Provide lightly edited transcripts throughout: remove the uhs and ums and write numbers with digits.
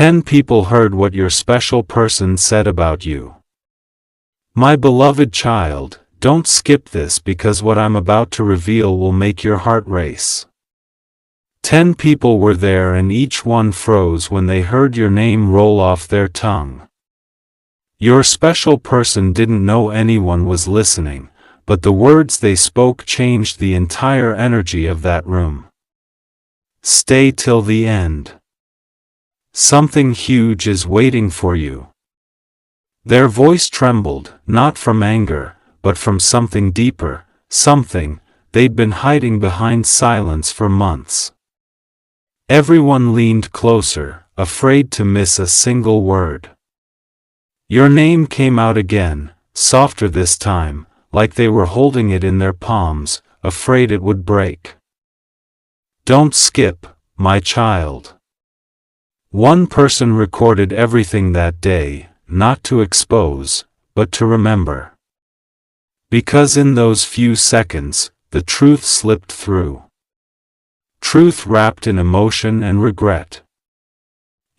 10 people heard what your special person said about you. My beloved child, don't skip this because what I'm about to reveal will make your heart race. 10 people were there and each one froze when they heard your name roll off their tongue. Your special person didn't know anyone was listening, but the words they spoke changed the entire energy of that room. Stay till the end. Something huge is waiting for you. Their voice trembled, not from anger, but from something deeper, something they'd been hiding behind silence for months. Everyone leaned closer, afraid to miss a single word. Your name came out again, softer this time, like they were holding it in their palms, afraid it would break. Don't skip, my child. One person recorded everything that day, not to expose, but to remember. Because in those few seconds, the truth slipped through. Truth wrapped in emotion and regret.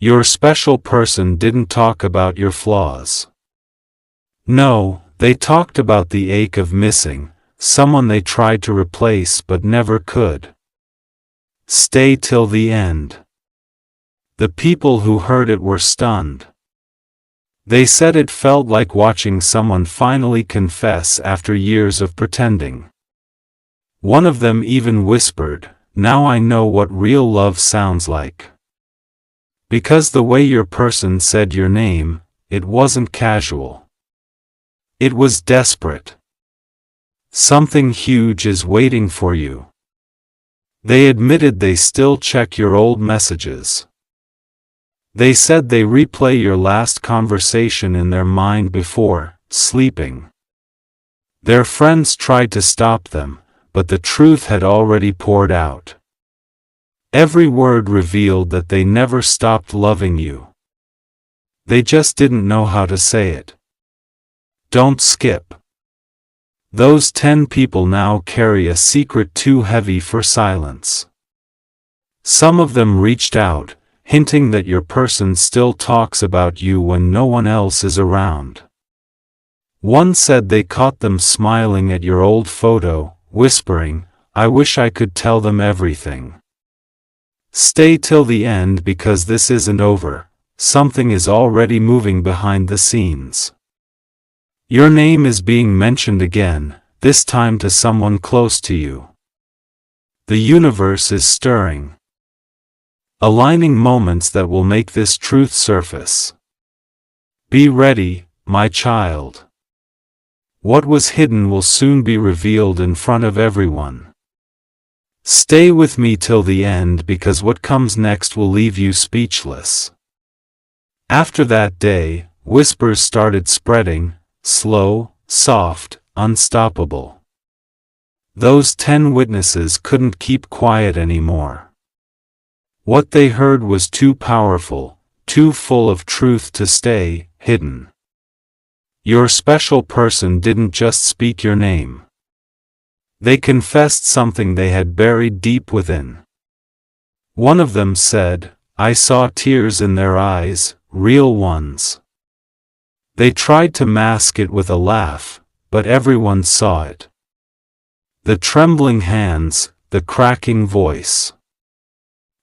Your special person didn't talk about your flaws. No, they talked about the ache of missing, someone they tried to replace but never could. Stay till the end. The people who heard it were stunned. They said it felt like watching someone finally confess after years of pretending. One of them even whispered, "Now I know what real love sounds like." Because the way your person said your name, it wasn't casual. It was desperate. Something huge is waiting for you. They admitted they still check your old messages. They said they replay your last conversation in their mind before sleeping. Their friends tried to stop them, but the truth had already poured out. Every word revealed that they never stopped loving you. They just didn't know how to say it. Don't skip. Those 10 people now carry a secret too heavy for silence. Some of them reached out, hinting that your person still talks about you when no one else is around. One said they caught them smiling at your old photo, whispering, "I wish I could tell them everything." Stay till the end because this isn't over, something is already moving behind the scenes. Your name is being mentioned again, this time to someone close to you. The universe is stirring, aligning moments that will make this truth surface. Be ready, my child. What was hidden will soon be revealed in front of everyone. Stay with me till the end because what comes next will leave you speechless. After that day, whispers started spreading, slow, soft, unstoppable. Those 10 witnesses couldn't keep quiet anymore. What they heard was too powerful, too full of truth to stay hidden. Your special person didn't just speak your name. They confessed something they had buried deep within. One of them said, "I saw tears in their eyes, real ones." They tried to mask it with a laugh, but everyone saw it. The trembling hands, the cracking voice.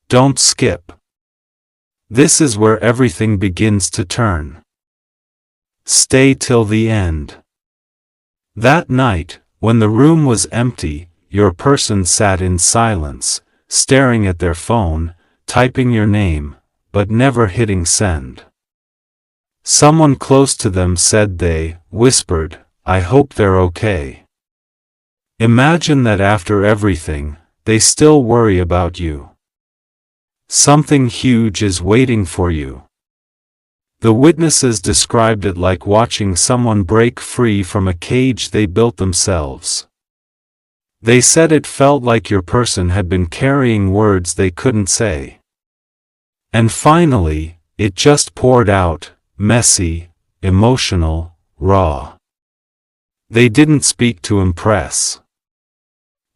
Don't skip. This is where everything begins to turn. Stay till the end. That night, when the room was empty, your person sat in silence, staring at their phone, typing your name, but never hitting send. Someone close to them said they whispered, "I hope they're okay." Imagine that after everything, they still worry about you. Something huge is waiting for you. The witnesses described it like watching someone break free from a cage they built themselves. They said it felt like your person had been carrying words they couldn't say. And finally, it just poured out, messy, emotional, raw. They didn't speak to impress.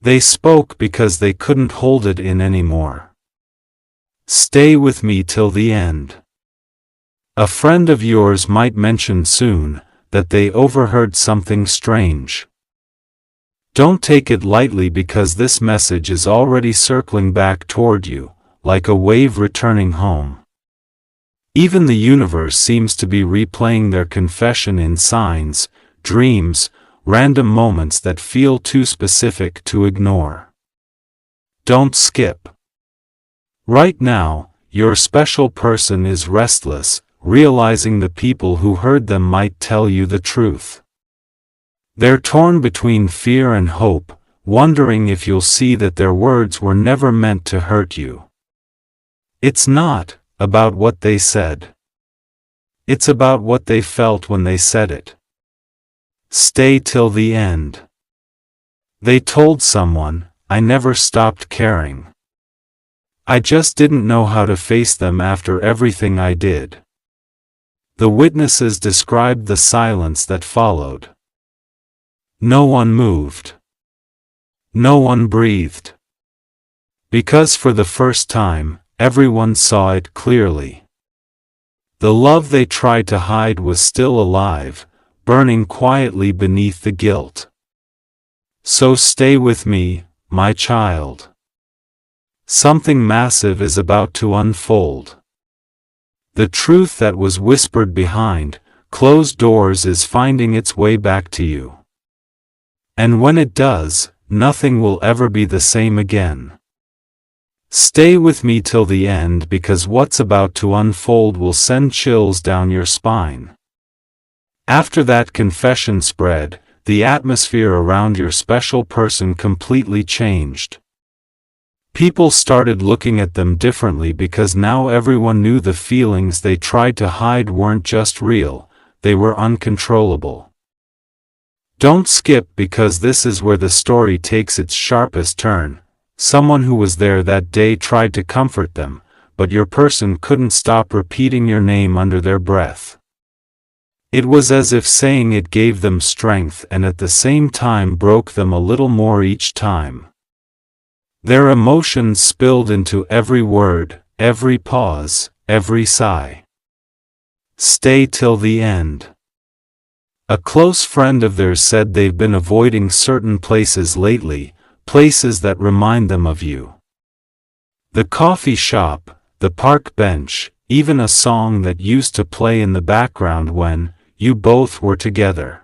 They spoke because they couldn't hold it in anymore. Stay with me till the end. A friend of yours might mention soon that they overheard something strange. Don't take it lightly because this message is already circling back toward you, like a wave returning home. Even the universe seems to be replaying their confession in signs, dreams, random moments that feel too specific to ignore. Don't skip. Right now, your special person is restless, realizing the people who heard them might tell you the truth. They're torn between fear and hope, wondering if you'll see that their words were never meant to hurt you. It's not about what they said. It's about what they felt when they said it. Stay till the end. They told someone, "I never stopped caring. I just didn't know how to face them after everything I did." The witnesses described the silence that followed. No one moved. No one breathed. Because for the first time, everyone saw it clearly. The love they tried to hide was still alive, burning quietly beneath the guilt. So stay with me, my child. Something massive is about to unfold. The truth that was whispered behind closed doors is finding its way back to you. And when it does, nothing will ever be the same again. Stay with me till the end because what's about to unfold will send chills down your spine. After that confession spread, the atmosphere around your special person completely changed. People started looking at them differently because now everyone knew the feelings they tried to hide weren't just real, they were uncontrollable. Don't skip because this is where the story takes its sharpest turn. Someone who was there that day tried to comfort them, but your person couldn't stop repeating your name under their breath. It was as if saying it gave them strength and at the same time broke them a little more each time. Their emotions spilled into every word, every pause, every sigh. Stay till the end. A close friend of theirs said they've been avoiding certain places lately, places that remind them of you. The coffee shop, the park bench, even a song that used to play in the background when you both were together.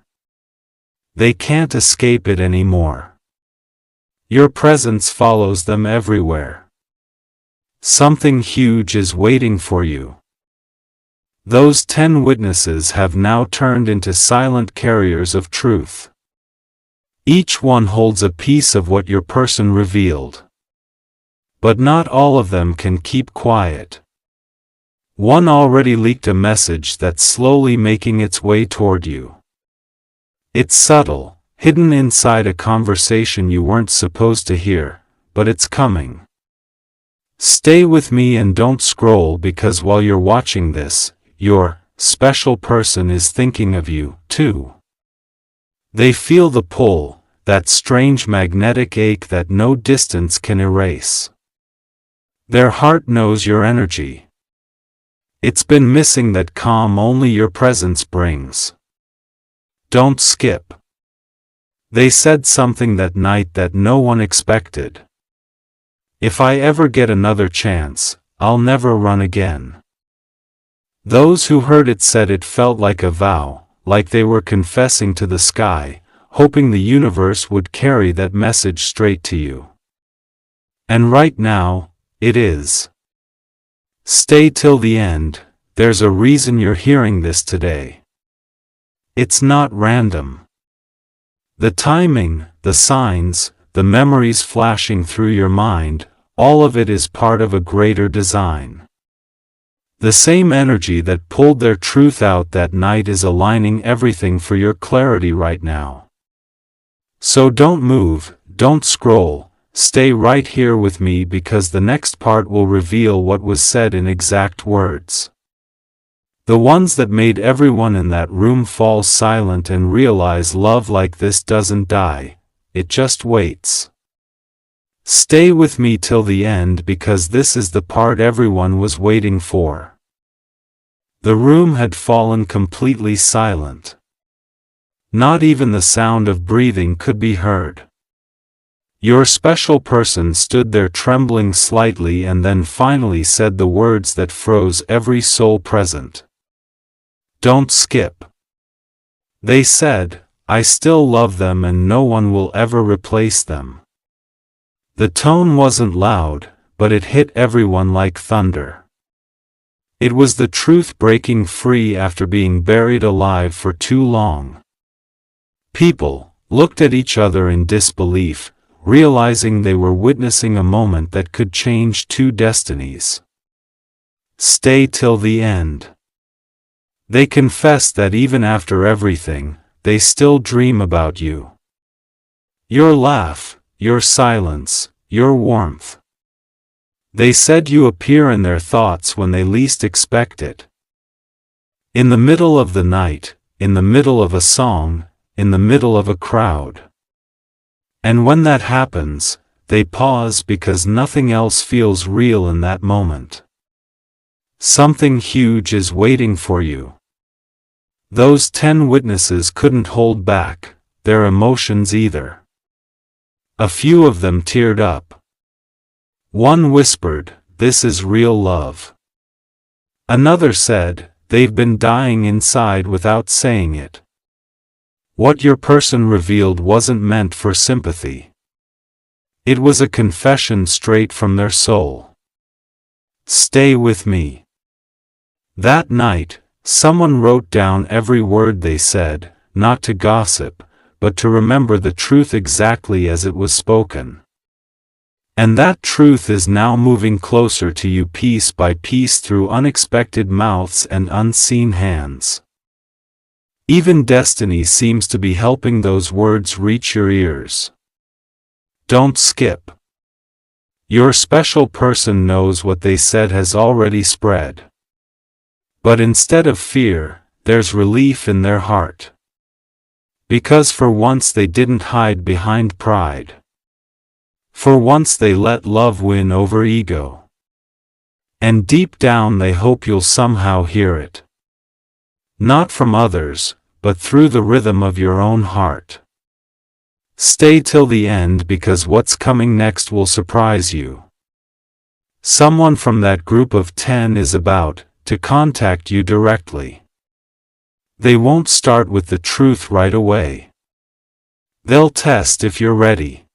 They can't escape it anymore. Your presence follows them everywhere. Something huge is waiting for you. Those 10 witnesses have now turned into silent carriers of truth. Each one holds a piece of what your person revealed. But not all of them can keep quiet. One already leaked a message that's slowly making its way toward you. It's subtle, hidden inside a conversation you weren't supposed to hear, but it's coming. Stay with me and don't scroll because while you're watching this, your special person is thinking of you, too. They feel the pull, that strange magnetic ache that no distance can erase. Their heart knows your energy. It's been missing that calm only your presence brings. Don't skip. They said something that night that no one expected. If I ever get another chance, I'll never run again. Those who heard it said it felt like a vow, like they were confessing to the sky, hoping the universe would carry that message straight to you. And right now, it is. Stay till the end, there's a reason you're hearing this today. It's not random. The timing, the signs, the memories flashing through your mind, all of it is part of a greater design. The same energy that pulled their truth out that night is aligning everything for your clarity right now. So don't move, don't scroll, stay right here with me because the next part will reveal what was said in exact words. The ones that made everyone in that room fall silent and realize love like this doesn't die, it just waits. Stay with me till the end because this is the part everyone was waiting for. The room had fallen completely silent. Not even the sound of breathing could be heard. Your special person stood there trembling slightly and then finally said the words that froze every soul present. "Don't skip." They said, "I still love them and no one will ever replace them." The tone wasn't loud, but it hit everyone like thunder. It was the truth breaking free after being buried alive for too long. People looked at each other in disbelief, realizing they were witnessing a moment that could change two destinies. Stay till the end. They confessed that even after everything, they still dream about you. Your laugh, your silence, your warmth. They said you appear in their thoughts when they least expect it. In the middle of the night, in the middle of a song, in the middle of a crowd. And when that happens, they pause because nothing else feels real in that moment. Something huge is waiting for you. Those 10 witnesses couldn't hold back their emotions either. A few of them teared up. One whispered, "This is real love." Another said, "They've been dying inside without saying it." What your person revealed wasn't meant for sympathy. It was a confession straight from their soul. Stay with me. That night, someone wrote down every word they said, not to gossip, but to remember the truth exactly as it was spoken. And that truth is now moving closer to you piece by piece through unexpected mouths and unseen hands. Even destiny seems to be helping those words reach your ears. Don't skip. Your special person knows what they said has already spread. But instead of fear, there's relief in their heart. Because for once they didn't hide behind pride. For once they let love win over ego. And deep down they hope you'll somehow hear it. Not from others, but through the rhythm of your own heart. Stay till the end because what's coming next will surprise you. Someone from that group of 10 is about to contact you directly. They won't start with the truth right away. They'll test if you're ready.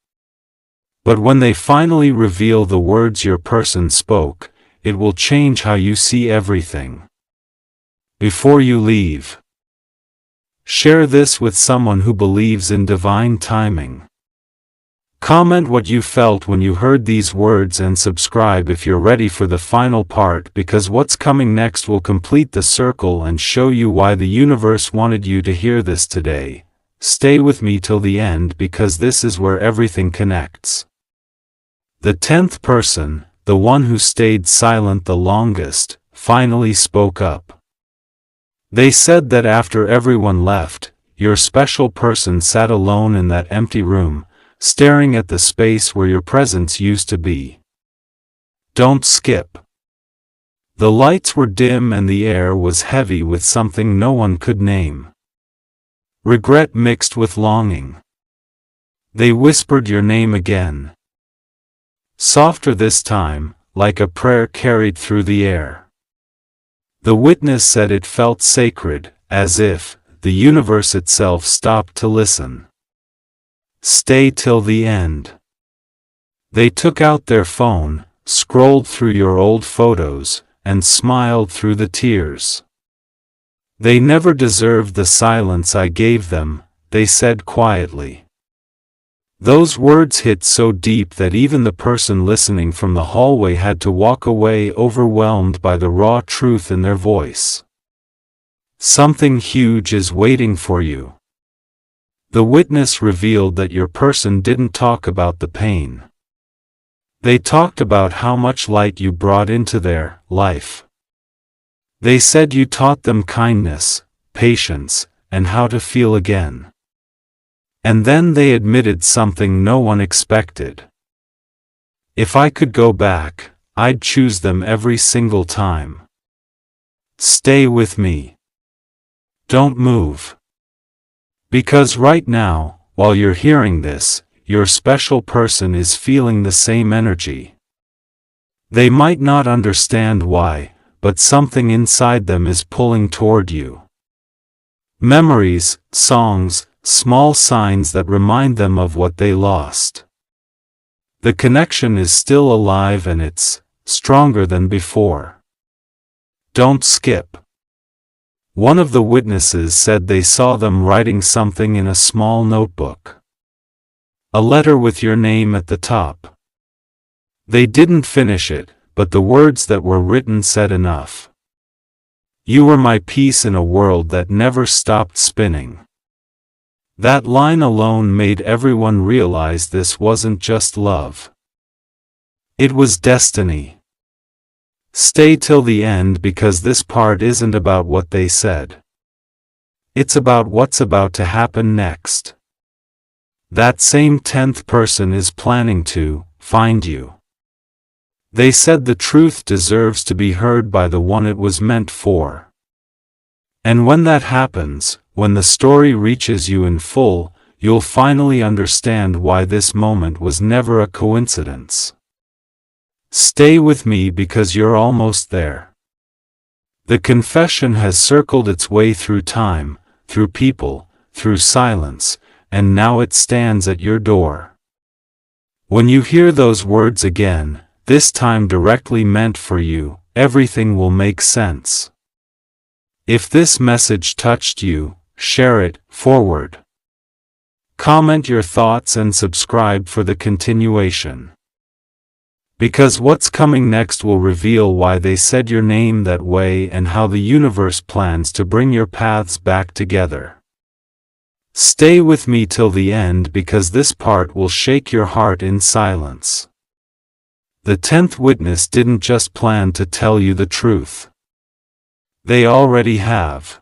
But when they finally reveal the words your person spoke, it will change how you see everything. Before you leave, share this with someone who believes in divine timing. Comment what you felt when you heard these words and subscribe if you're ready for the final part because what's coming next will complete the circle and show you why the universe wanted you to hear this today. Stay with me till the end because this is where everything connects. The 10th person, the one who stayed silent the longest, finally spoke up. They said that after everyone left, your special person sat alone in that empty room, staring at the space where your presence used to be. Don't skip. The lights were dim and the air was heavy with something no one could name. Regret mixed with longing. They whispered your name again. Softer this time, like a prayer carried through the air. The witness said it felt sacred, as if the universe itself stopped to listen. Stay till the end. They took out their phone, scrolled through your old photos, and smiled through the tears. They never deserved the silence I gave them, they said quietly. Those words hit so deep that even the person listening from the hallway had to walk away overwhelmed by the raw truth in their voice. Something huge is waiting for you. The witness revealed that your person didn't talk about the pain. They talked about how much light you brought into their life. They said you taught them kindness, patience, and how to feel again. And then they admitted something no one expected. If I could go back, I'd choose them every single time. Stay with me. Don't move. Because right now, while you're hearing this, your special person is feeling the same energy. They might not understand why, but something inside them is pulling toward you. Memories, songs, small signs that remind them of what they lost. The connection is still alive and it's stronger than before. Don't skip. One of the witnesses said they saw them writing something in a small notebook. A letter with your name at the top. They didn't finish it, but the words that were written said enough. You were my piece in a world that never stopped spinning. That line alone made everyone realize this wasn't just love. It was destiny. Stay till the end because this part isn't about what they said. It's about what's about to happen next. That same 10th person is planning to find you. They said the truth deserves to be heard by the one it was meant for. And when that happens, when the story reaches you in full, you'll finally understand why this moment was never a coincidence. Stay with me because you're almost there. The confession has circled its way through time, through people, through silence, and now it stands at your door. When you hear those words again, this time directly meant for you, everything will make sense. If this message touched you, share it, forward. Comment your thoughts and subscribe for the continuation. Because what's coming next will reveal why they said your name that way and how the universe plans to bring your paths back together. Stay with me till the end because this part will shake your heart in silence. The 10th witness didn't just plan to tell you the truth. They already have.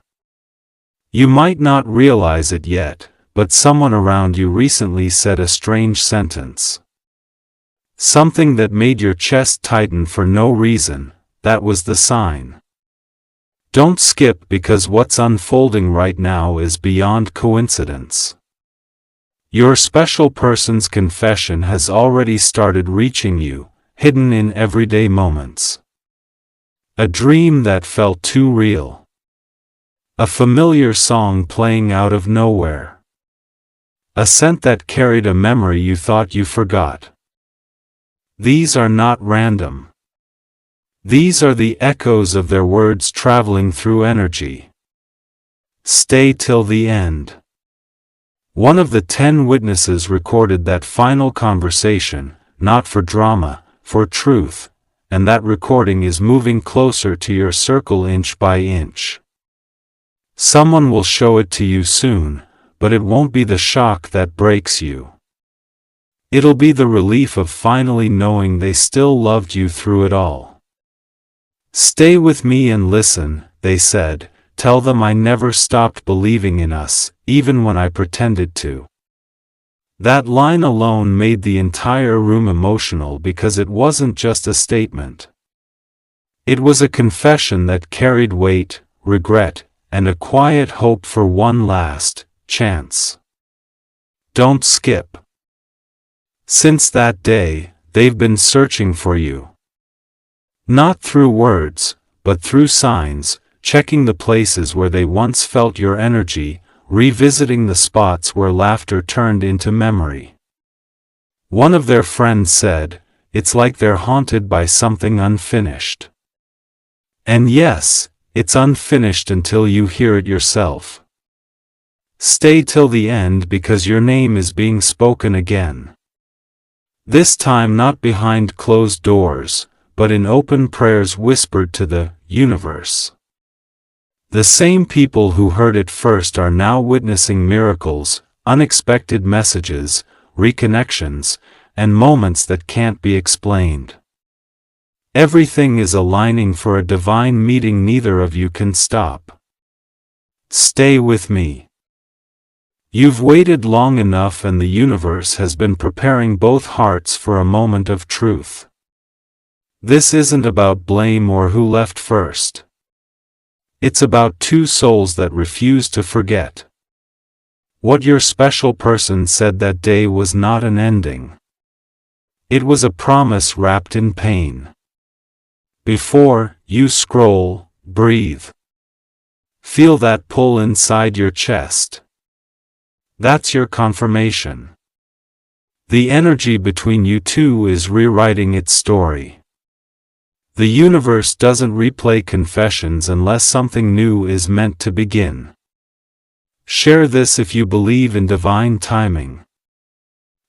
You might not realize it yet, but someone around you recently said a strange sentence. Something that made your chest tighten for no reason. That was the sign. Don't skip because what's unfolding right now is beyond coincidence. Your special person's confession has already started reaching you, hidden in everyday moments. A dream that felt too real. A familiar song playing out of nowhere. A scent that carried a memory you thought you forgot. These are not random. These are the echoes of their words traveling through energy. Stay till the end. One of the 10 witnesses recorded that final conversation, not for drama, for truth, and that recording is moving closer to your circle inch by inch. Someone will show it to you soon, but it won't be the shock that breaks you. It'll be the relief of finally knowing they still loved you through it all. Stay with me and listen, they said. Tell them I never stopped believing in us, even when I pretended to. That line alone made the entire room emotional because it wasn't just a statement. It was a confession that carried weight, regret, and a quiet hope for one last chance. Don't skip. Since that day, they've been searching for you. Not through words, but through signs, checking the places where they once felt your energy, revisiting the spots where laughter turned into memory. One of their friends said, "It's like they're haunted by something unfinished." And yes, it's unfinished until you hear it yourself. Stay till the end because your name is being spoken again. This time not behind closed doors, but in open prayers whispered to the universe. The same people who heard it first are now witnessing miracles, unexpected messages, reconnections, and moments that can't be explained. Everything is aligning for a divine meeting neither of you can stop. Stay with me. You've waited long enough and the universe has been preparing both hearts for a moment of truth. This isn't about blame or who left first. It's about two souls that refuse to forget. What your special person said that day was not an ending. It was a promise wrapped in pain. Before you scroll, breathe. Feel that pull inside your chest. That's your confirmation. The energy between you two is rewriting its story. The universe doesn't replay confessions unless something new is meant to begin. Share this if you believe in divine timing.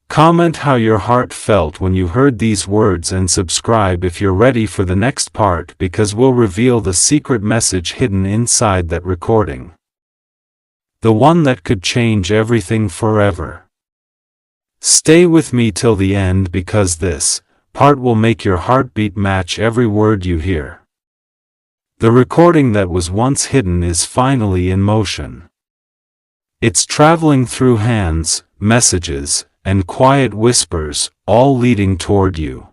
Comment how your heart felt when you heard these words and subscribe if you're ready for the next part, because we'll reveal the secret message hidden inside that recording. The one that could change everything forever. Stay with me till the end, because this part will make your heartbeat match every word you hear. The recording that was once hidden is finally in motion. It's traveling through hands, messages, and quiet whispers, all leading toward you.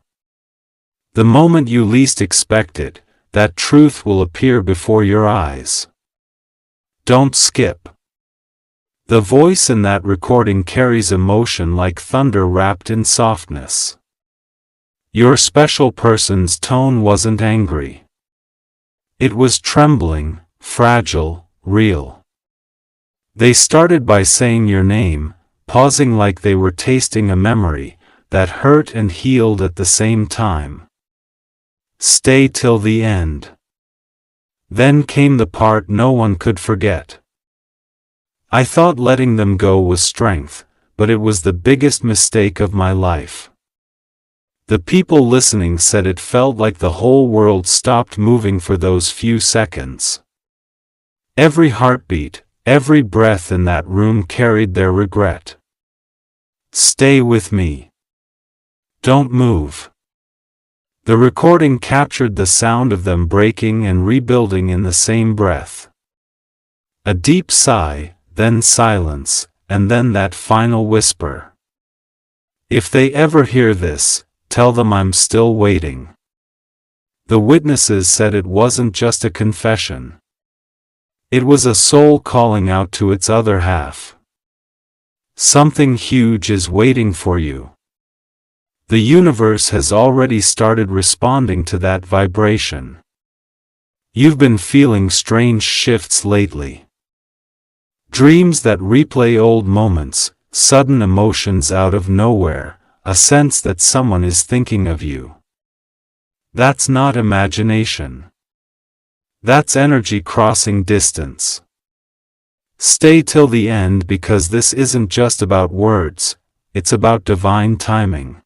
The moment you least expect it, that truth will appear before your eyes. Don't skip. The voice in that recording carries emotion like thunder wrapped in softness. Your special person's tone wasn't angry. It was trembling, fragile, real. They started by saying your name, pausing like they were tasting a memory that hurt and healed at the same time. Stay till the end. Then came the part no one could forget. I thought letting them go was strength, but it was the biggest mistake of my life. The people listening said it felt like the whole world stopped moving for those few seconds. Every heartbeat, every breath in that room carried their regret. Stay with me. Don't move. The recording captured the sound of them breaking and rebuilding in the same breath. A deep sigh, then silence, and then that final whisper. If they ever hear this, tell them I'm still waiting. The witnesses said it wasn't just a confession. It was a soul calling out to its other half. Something huge is waiting for you. The universe has already started responding to that vibration. You've been feeling strange shifts lately. Dreams that replay old moments, sudden emotions out of nowhere, a sense that someone is thinking of you. That's not imagination. That's energy crossing distance. Stay till the end, because this isn't just about words, it's about divine timing.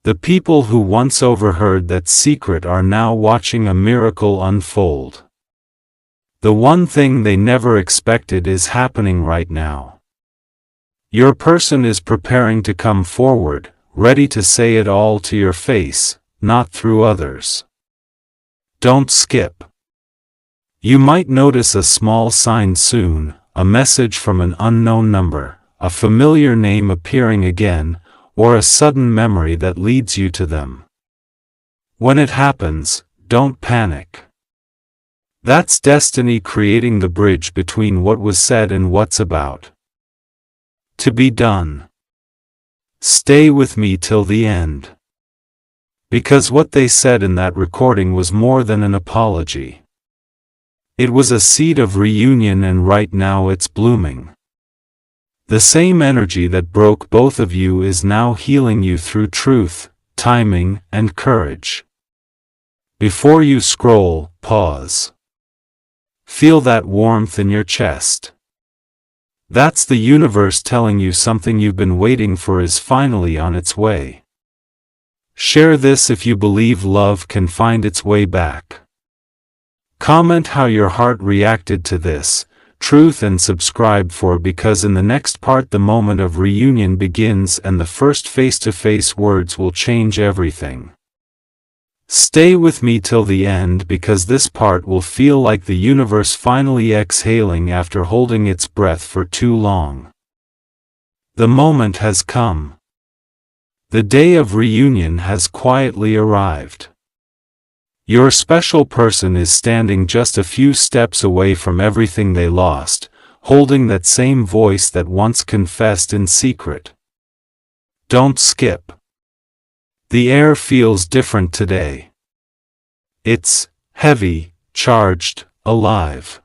The people who once overheard that secret are now watching a miracle unfold. The one thing they never expected is happening right now. Your person is preparing to come forward, ready to say it all to your face, not through others. Don't skip. You might notice a small sign soon, a message from an unknown number, a familiar name appearing again, or a sudden memory that leads you to them. When it happens, don't panic. That's destiny creating the bridge between what was said and what's about to be done. Stay with me till the end. Because what they said in that recording was more than an apology. It was a seed of reunion, and right now it's blooming. The same energy that broke both of you is now healing you through truth, timing, and courage. Before you scroll, pause. Feel that warmth in your chest. That's the universe telling you something you've been waiting for is finally on its way. Share this if you believe love can find its way back. Comment how your heart reacted to this truth and subscribe because in the next part the moment of reunion begins and the first face-to-face words will change everything. Stay with me till the end, because this part will feel like the universe finally exhaling after holding its breath for too long. The moment has come. The day of reunion has quietly arrived. Your special person is standing just a few steps away from everything they lost, holding that same voice that once confessed in secret. Don't skip. The air feels different today. It's heavy, charged, alive.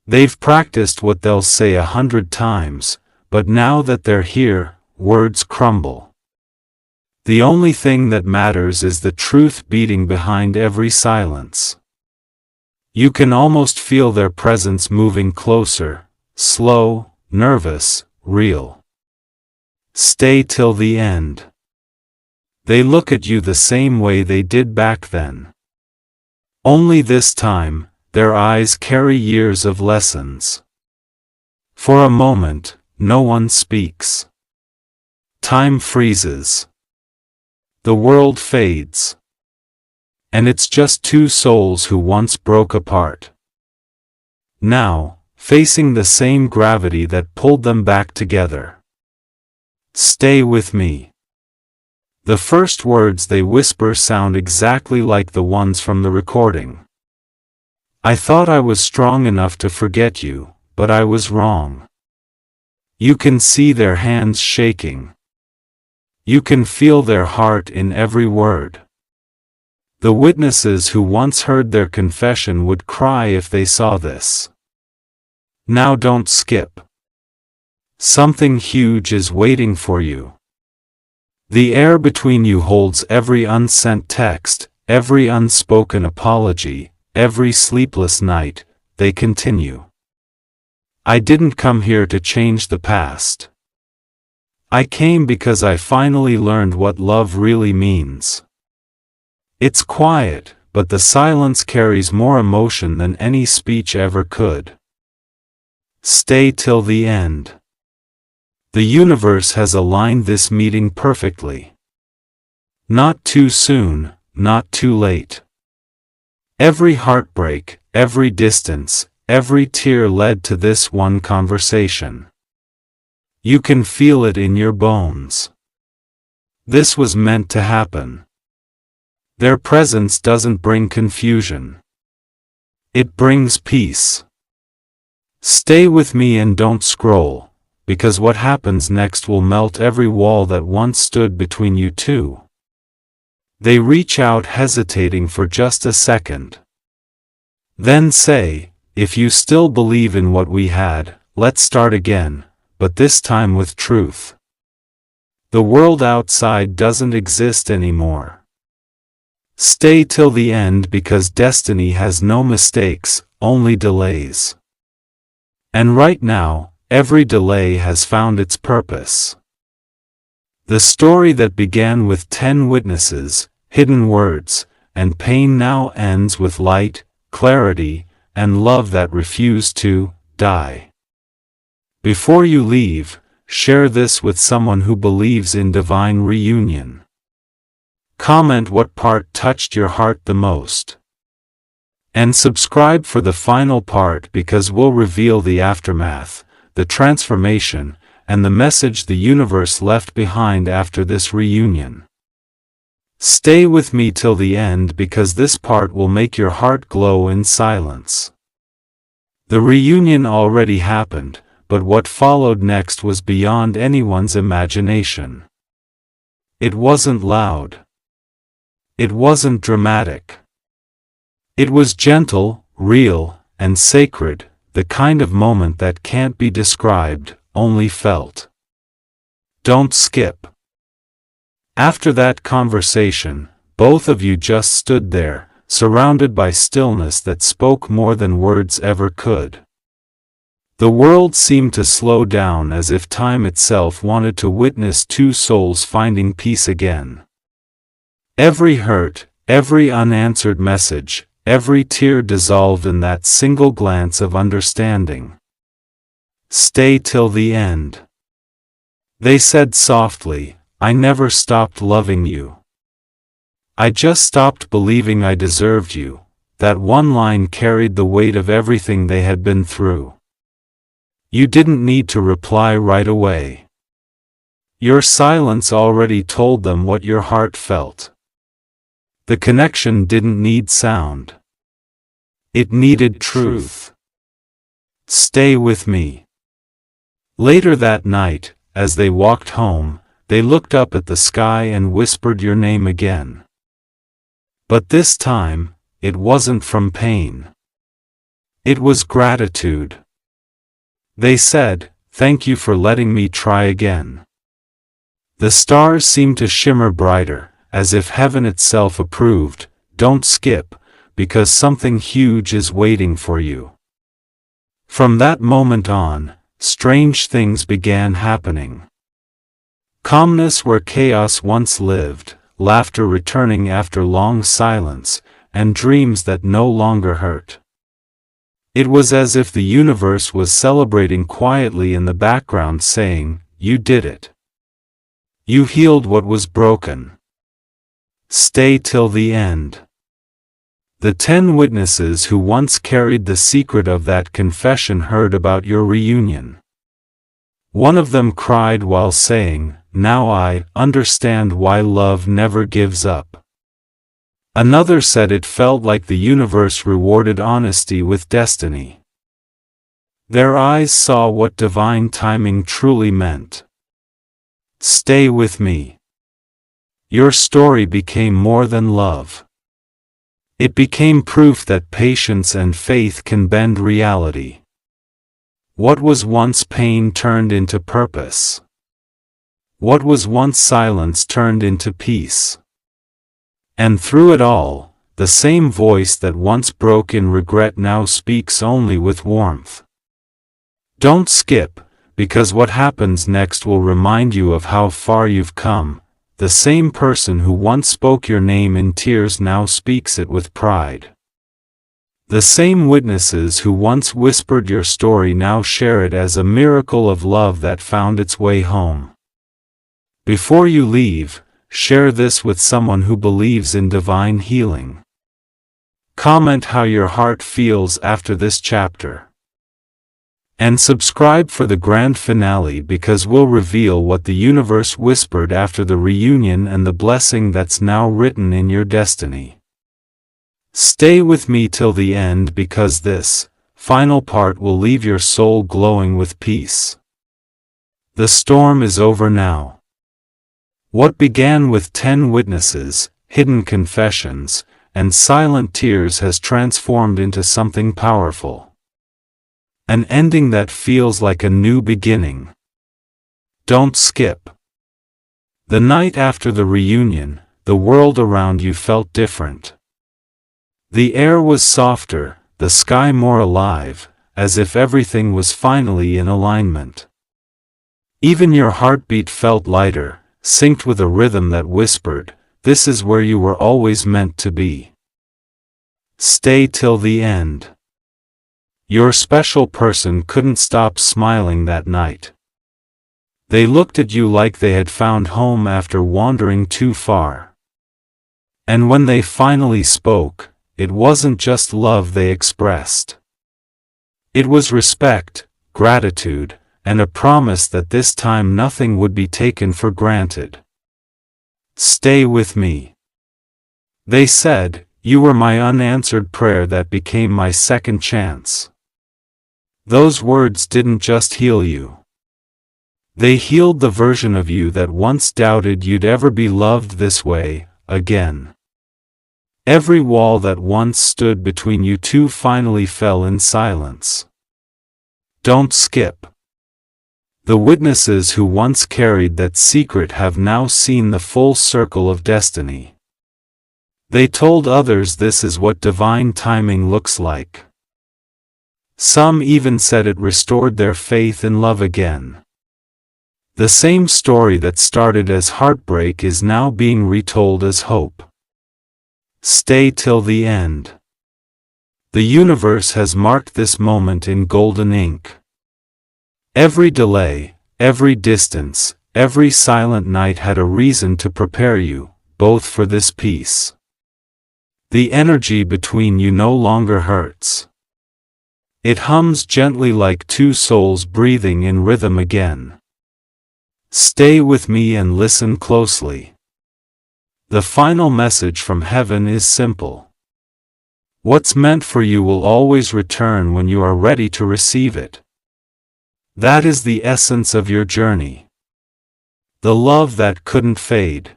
They've practiced what they'll say 100 times, but now that they're here, words crumble. The only thing that matters is the truth beating behind every silence. You can almost feel their presence moving closer, slow, nervous, real. Stay till the end. They look at you the same way they did back then. Only this time, their eyes carry years of lessons. For a moment, no one speaks. Time freezes. The world fades. And it's just two souls who once broke apart. Now, facing the same gravity that pulled them back together. Stay with me. The first words they whisper sound exactly like the ones from the recording. I thought I was strong enough to forget you, but I was wrong. You can see their hands shaking. You can feel their heart in every word. The witnesses who once heard their confession would cry if they saw this. Now don't skip. Something huge is waiting for you. The air between you holds every unsent text, every unspoken apology, every sleepless night. They continue. I didn't come here to change the past. I came because I finally learned what love really means. It's quiet, but the silence carries more emotion than any speech ever could. Stay till the end. The universe has aligned this meeting perfectly. Not too soon, not too late. Every heartbreak, every distance, every tear led to this one conversation. You can feel it in your bones. This was meant to happen. Their presence doesn't bring confusion. It brings peace. Stay with me and don't scroll, because what happens next will melt every wall that once stood between you two. They reach out hesitating for just a second. Then say, if you still believe in what we had, let's start again, but this time with truth. The world outside doesn't exist anymore. Stay till the end because destiny has no mistakes, only delays. And right now, every delay has found its purpose. The story that began with 10 witnesses, hidden words, and pain now ends with light, clarity, and love that refused to die. Before you leave, share this with someone who believes in divine reunion. Comment what part touched your heart the most. And subscribe for the final part because we'll reveal the aftermath, the transformation, and the message the universe left behind after this reunion. Stay with me till the end because this part will make your heart glow in silence. The reunion already happened, but what followed next was beyond anyone's imagination. It wasn't loud. It wasn't dramatic. It was gentle, real, and sacred, the kind of moment that can't be described, only felt. Don't skip. After that conversation, both of you just stood there, surrounded by stillness that spoke more than words ever could. The world seemed to slow down as if time itself wanted to witness two souls finding peace again. Every hurt, every unanswered message, every tear dissolved in that single glance of understanding. Stay till the end. They said softly, I never stopped loving you. I just stopped believing I deserved you. That one line carried the weight of everything they had been through. You didn't need to reply right away. Your silence already told them what your heart felt. The connection didn't need sound. It needed truth. Stay with me. Later that night, as they walked home, they looked up at the sky and whispered your name again. But this time, it wasn't from pain. It was gratitude. They said, "Thank you for letting me try again." The stars seemed to shimmer brighter, as if heaven itself approved, "Don't skip, because something huge is waiting for you." From that moment on, strange things began happening. Calmness where chaos once lived, laughter returning after long silence, and dreams that no longer hurt. It was as if the universe was celebrating quietly in the background, saying, "You did it. You healed what was broken. Stay till the end." The 10 witnesses who once carried the secret of that confession heard about your reunion. One of them cried while saying, "Now I understand why love never gives up." Another said it felt like the universe rewarded honesty with destiny. Their eyes saw what divine timing truly meant. Stay with me. Your story became more than love. It became proof that patience and faith can bend reality. What was once pain turned into purpose. What was once silence turned into peace. And through it all, the same voice that once broke in regret now speaks only with warmth. Don't skip, because what happens next will remind you of how far you've come. The same person who once spoke your name in tears now speaks it with pride. The same witnesses who once whispered your story now share it as a miracle of love that found its way home. Before you leave, share this with someone who believes in divine healing. Comment how your heart feels after this chapter. And subscribe for the grand finale, because we'll reveal what the universe whispered after the reunion and the blessing that's now written in your destiny. Stay with me till the end, because this final part will leave your soul glowing with peace. The storm is over now. What began with 10 witnesses, hidden confessions, and silent tears has transformed into something powerful. An ending that feels like a new beginning. Don't skip. The night after the reunion, the world around you felt different. The air was softer, the sky more alive, as if everything was finally in alignment. Even your heartbeat felt lighter, synced with a rhythm that whispered, "This is where you were always meant to be." Stay till the end. Your special person couldn't stop smiling that night. They looked at you like they had found home after wandering too far. And when they finally spoke, it wasn't just love they expressed. It was respect, gratitude, and a promise that this time nothing would be taken for granted. Stay with me. They said, "You were my unanswered prayer that became my second chance." Those words didn't just heal you. They healed the version of you that once doubted you'd ever be loved this way, again. Every wall that once stood between you two finally fell in silence. Don't skip. The witnesses who once carried that secret have now seen the full circle of destiny. They told others this is what divine timing looks like. Some even said it restored their faith in love again. The same story that started as heartbreak is now being retold as hope. Stay till the end. The universe has marked this moment in golden ink. Every delay, every distance, every silent night had a reason to prepare you, both for this peace. The energy between you no longer hurts. It hums gently like two souls breathing in rhythm again. Stay with me and listen closely. The final message from heaven is simple. What's meant for you will always return when you are ready to receive it. That is the essence of your journey. The love that couldn't fade.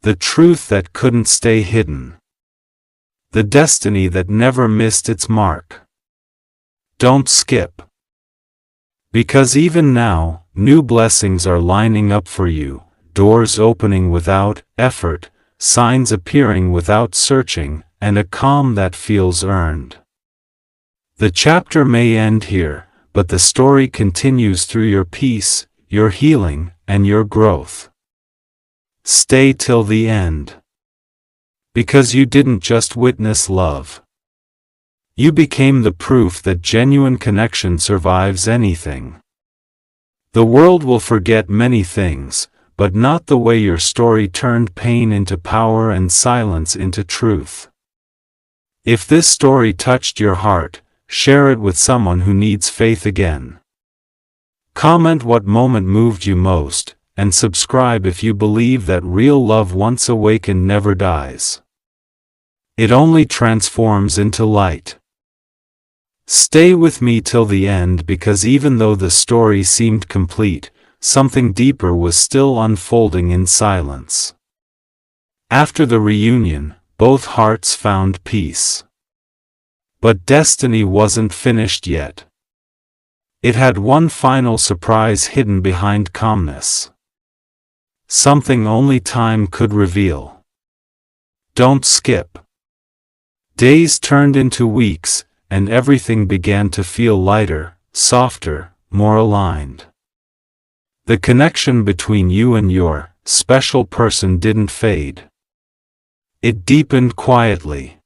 The truth that couldn't stay hidden. The destiny that never missed its mark. Don't skip. Because even now, new blessings are lining up for you, doors opening without effort, signs appearing without searching, and a calm that feels earned. The chapter may end here, but the story continues through your peace, your healing, and your growth. Stay till the end. Because you didn't just witness love. You became the proof that genuine connection survives anything. The world will forget many things, but not the way your story turned pain into power and silence into truth. If this story touched your heart, share it with someone who needs faith again. Comment what moment moved you most, and subscribe if you believe that real love once awakened never dies. It only transforms into light. Stay with me till the end because even though the story seemed complete, something deeper was still unfolding in silence. After the reunion, both hearts found peace. But destiny wasn't finished yet. It had one final surprise hidden behind calmness. Something only time could reveal. Don't skip. Days turned into weeks, and everything began to feel lighter, softer, more aligned. The connection between you and your special person didn't fade. It deepened quietly.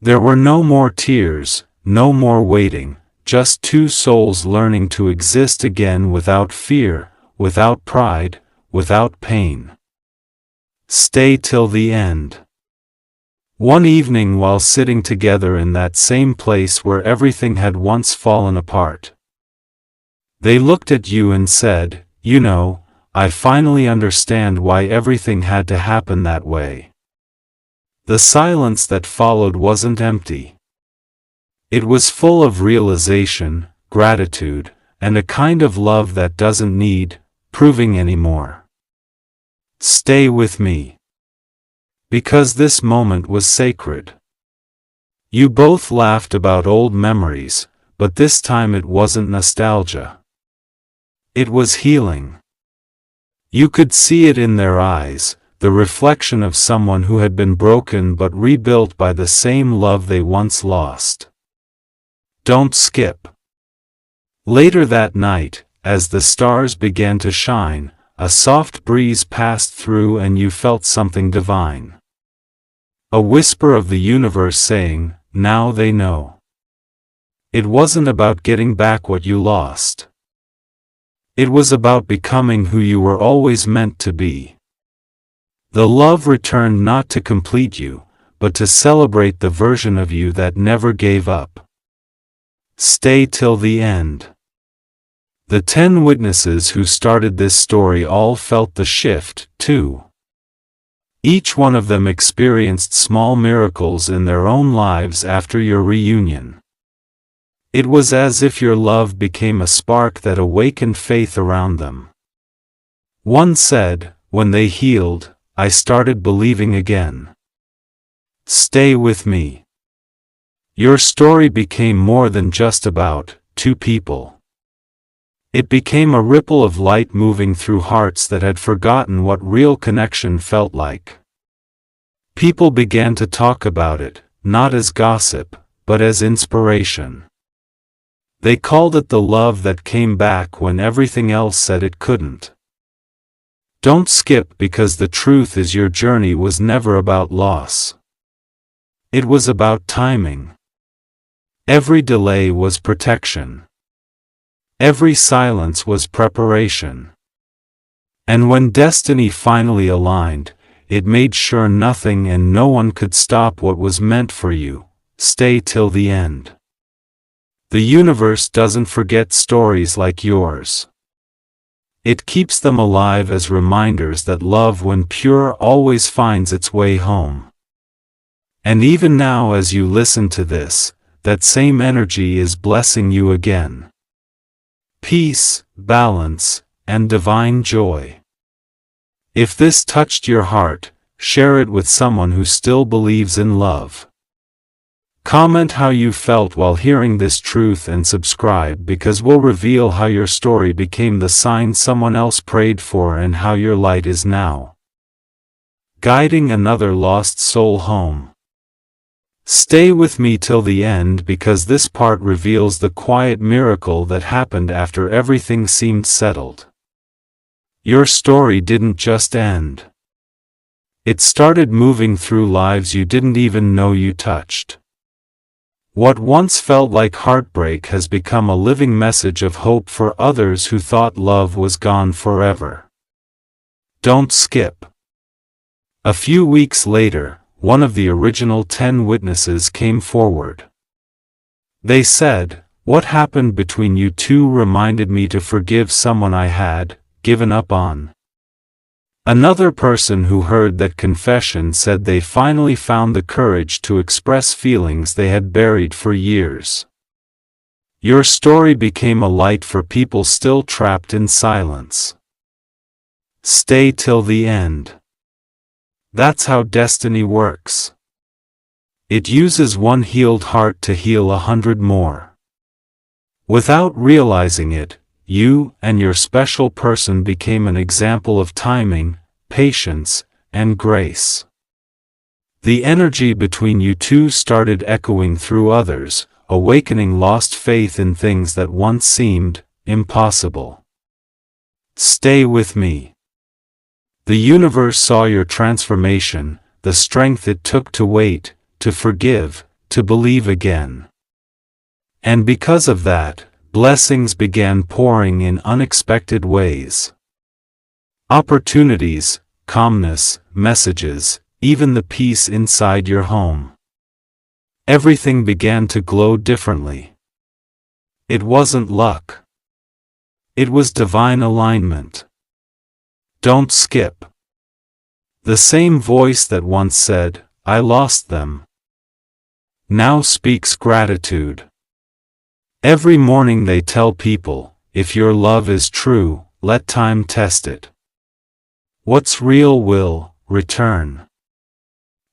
There were no more tears, no more waiting, just two souls learning to exist again without fear, without pride, without pain. Stay till the end. One evening while sitting together in that same place where everything had once fallen apart, they looked at you and said, "You know, I finally understand why everything had to happen that way." The silence that followed wasn't empty. It was full of realization, gratitude, and a kind of love that doesn't need proving anymore. Stay with me. Because this moment was sacred. You both laughed about old memories, but this time it wasn't nostalgia. It was healing. You could see it in their eyes, the reflection of someone who had been broken but rebuilt by the same love they once lost. Don't skip. Later that night, as the stars began to shine, a soft breeze passed through and you felt something divine. A whisper of the universe saying, "Now they know." It wasn't about getting back what you lost. It was about becoming who you were always meant to be. The love returned not to complete you, but to celebrate the version of you that never gave up. Stay till the end. The 10 witnesses who started this story all felt the shift, too. Each one of them experienced small miracles in their own lives after your reunion. It was as if your love became a spark that awakened faith around them. One said, when they healed, "I started believing again." Stay with me. Your story became more than just about two people. It became a ripple of light moving through hearts that had forgotten what real connection felt like. People began to talk about it, not as gossip, but as inspiration. They called it the love that came back when everything else said it couldn't. Don't skip because the truth is your journey was never about loss. It was about timing. Every delay was protection. Every silence was preparation. And when destiny finally aligned, it made sure nothing and no one could stop what was meant for you. Stay till the end. The universe doesn't forget stories like yours. It keeps them alive as reminders that love, when pure, always finds its way home. And even now, as you listen to this, that same energy is blessing you again. Peace, balance, and divine joy. If this touched your heart, share it with someone who still believes in love. Comment how you felt while hearing this truth and subscribe, because we'll reveal how your story became the sign someone else prayed for and how your light is now guiding another lost soul home. Stay with me till the end, because this part reveals the quiet miracle that happened after everything seemed settled. Your story didn't just end. It started moving through lives you didn't even know you touched. What once felt like heartbreak has become a living message of hope for others who thought love was gone forever. Don't skip. A few weeks later, one of the original 10 witnesses came forward. They said, "What happened between you two reminded me to forgive someone I had given up on." Another person who heard that confession said they finally found the courage to express feelings they had buried for years. Your story became a light for people still trapped in silence. Stay till the end. That's how destiny works. It uses one healed heart to heal 100 more. Without realizing it, you and your special person became an example of timing, patience, and grace. The energy between you two started echoing through others, awakening lost faith in things that once seemed impossible. Stay with me. The universe saw your transformation, the strength it took to wait, to forgive, to believe again. And because of that, blessings began pouring in unexpected ways. Opportunities, calmness, messages, even the peace inside your home. Everything began to glow differently. It wasn't luck. It was divine alignment. Don't skip. The same voice that once said, "I lost them," now speaks gratitude. Every morning they tell people, if your love is true, let time test it. What's real will return.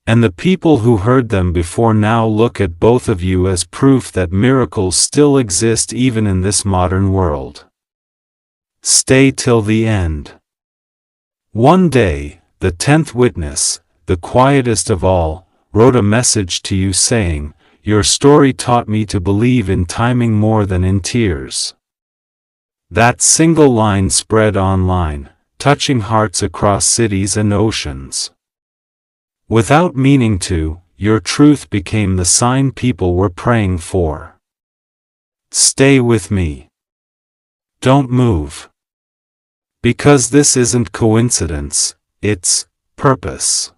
And the people who heard them before now look at both of you as proof that miracles still exist even in this modern world. Stay till the end. One day, the 10th witness, the quietest of all, wrote a message to you saying, "Your story taught me to believe in timing more than in tears." That single line spread online, touching hearts across cities and oceans. Without meaning to, your truth became the sign people were praying for. Stay with me. Don't move. Because this isn't coincidence, it's purpose.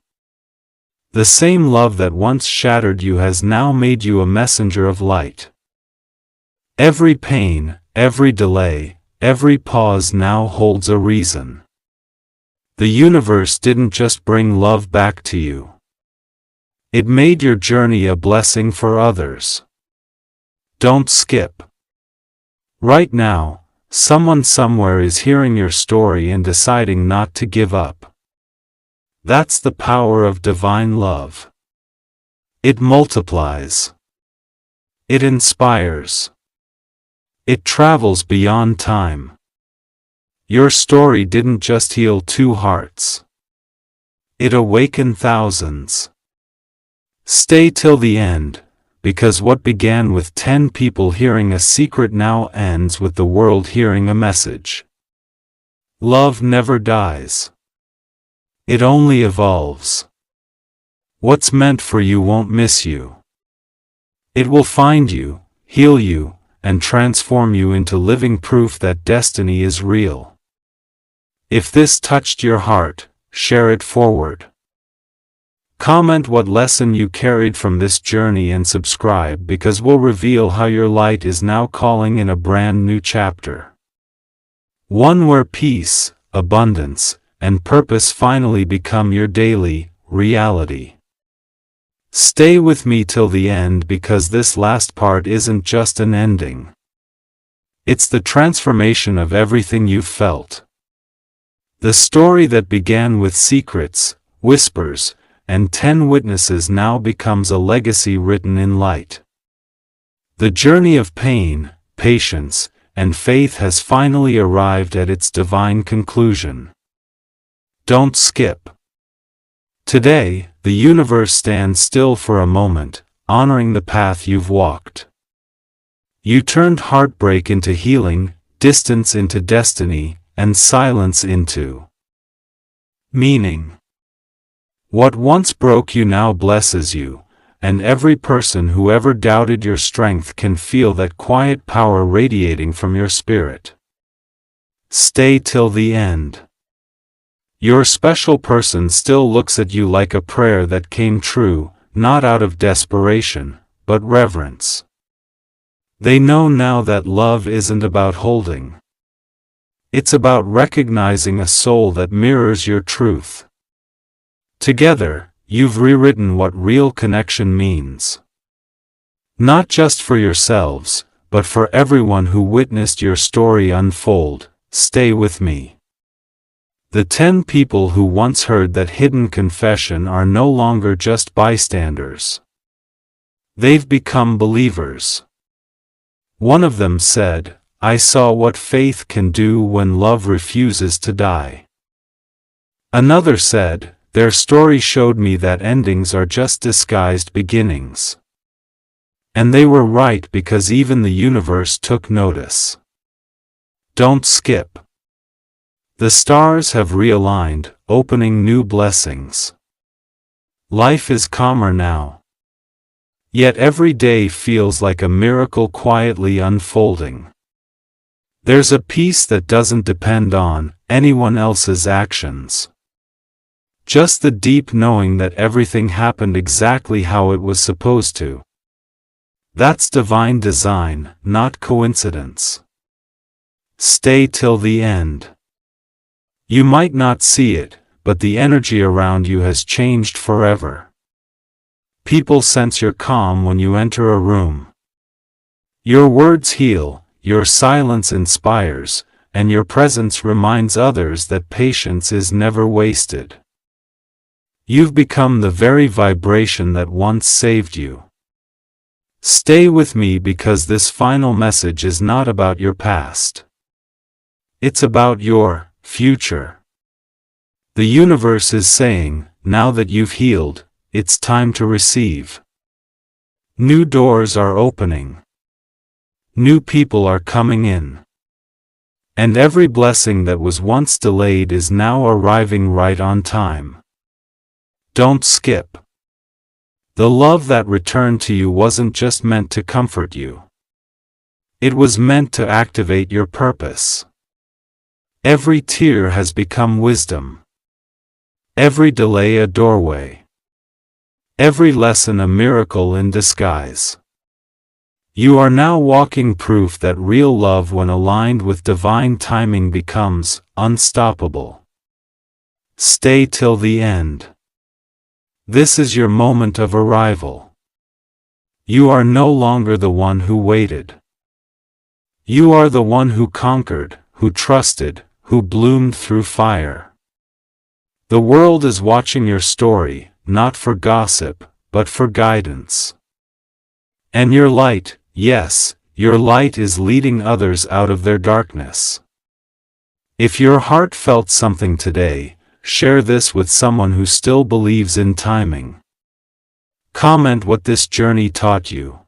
The same love that once shattered you has now made you a messenger of light. Every pain, every delay, every pause now holds a reason. The universe didn't just bring love back to you. It made your journey a blessing for others. Don't skip. Right now, someone somewhere is hearing your story and deciding not to give up. That's the power of divine love. It multiplies. It inspires. It travels beyond time. Your story didn't just heal 2 hearts. It awakened thousands. Stay till the end, because what began with 10 people hearing a secret now ends with the world hearing a message. Love never dies. It only evolves. What's meant for you won't miss you. It will find you, heal you, and transform you into living proof that destiny is real. If this touched your heart, share it forward. Comment what lesson you carried from this journey and subscribe, because we'll reveal how your light is now calling in a brand new chapter. One where peace, abundance, and purpose finally become your daily reality. Stay with me till the end because this last part isn't just an ending. It's the transformation of everything you've felt. The story that began with secrets, whispers, and 10 witnesses now becomes a legacy written in light. The journey of pain, patience, and faith has finally arrived at its divine conclusion. Don't skip. Today, the universe stands still for a moment, honoring the path you've walked. You turned heartbreak into healing, distance into destiny, and silence into meaning. What once broke you now blesses you, and every person who ever doubted your strength can feel that quiet power radiating from your spirit. Stay till the end. Your special person still looks at you like a prayer that came true, not out of desperation, but reverence. They know now that love isn't about holding. It's about recognizing a soul that mirrors your truth. Together, you've rewritten what real connection means. Not just for yourselves, but for everyone who witnessed your story unfold. Stay with me. The 10 people who once heard that hidden confession are no longer just bystanders. They've become believers. One of them said, "I saw what faith can do when love refuses to die." Another said, "Their story showed me that endings are just disguised beginnings." And they were right because even the universe took notice. Don't skip. The stars have realigned, opening new blessings. Life is calmer now. Yet every day feels like a miracle quietly unfolding. There's a peace that doesn't depend on anyone else's actions. Just the deep knowing that everything happened exactly how it was supposed to. That's divine design, not coincidence. Stay till the end. You might not see it, but the energy around you has changed forever. People sense your calm when you enter a room. Your words heal, your silence inspires, and your presence reminds others that patience is never wasted. You've become the very vibration that once saved you. Stay with me because this final message is not about your past. It's about your future. The universe is saying, now that you've healed, it's time to receive. New doors are opening. New people are coming in. And every blessing that was once delayed is now arriving right on time. Don't skip. The love that returned to you wasn't just meant to comfort you. It was meant to activate your purpose. Every tear has become wisdom. Every delay a doorway. Every lesson a miracle in disguise. You are now walking proof that real love when aligned with divine timing becomes unstoppable. Stay till the end. This is your moment of arrival. You are no longer the one who waited. You are the one who conquered, who trusted, who bloomed through fire. The world is watching your story, not for gossip, but for guidance. And your light, yes, your light is leading others out of their darkness. If your heart felt something today, share this with someone who still believes in timing. Comment what this journey taught you.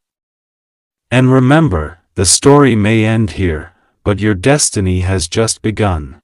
And remember, the story may end here, but your destiny has just begun.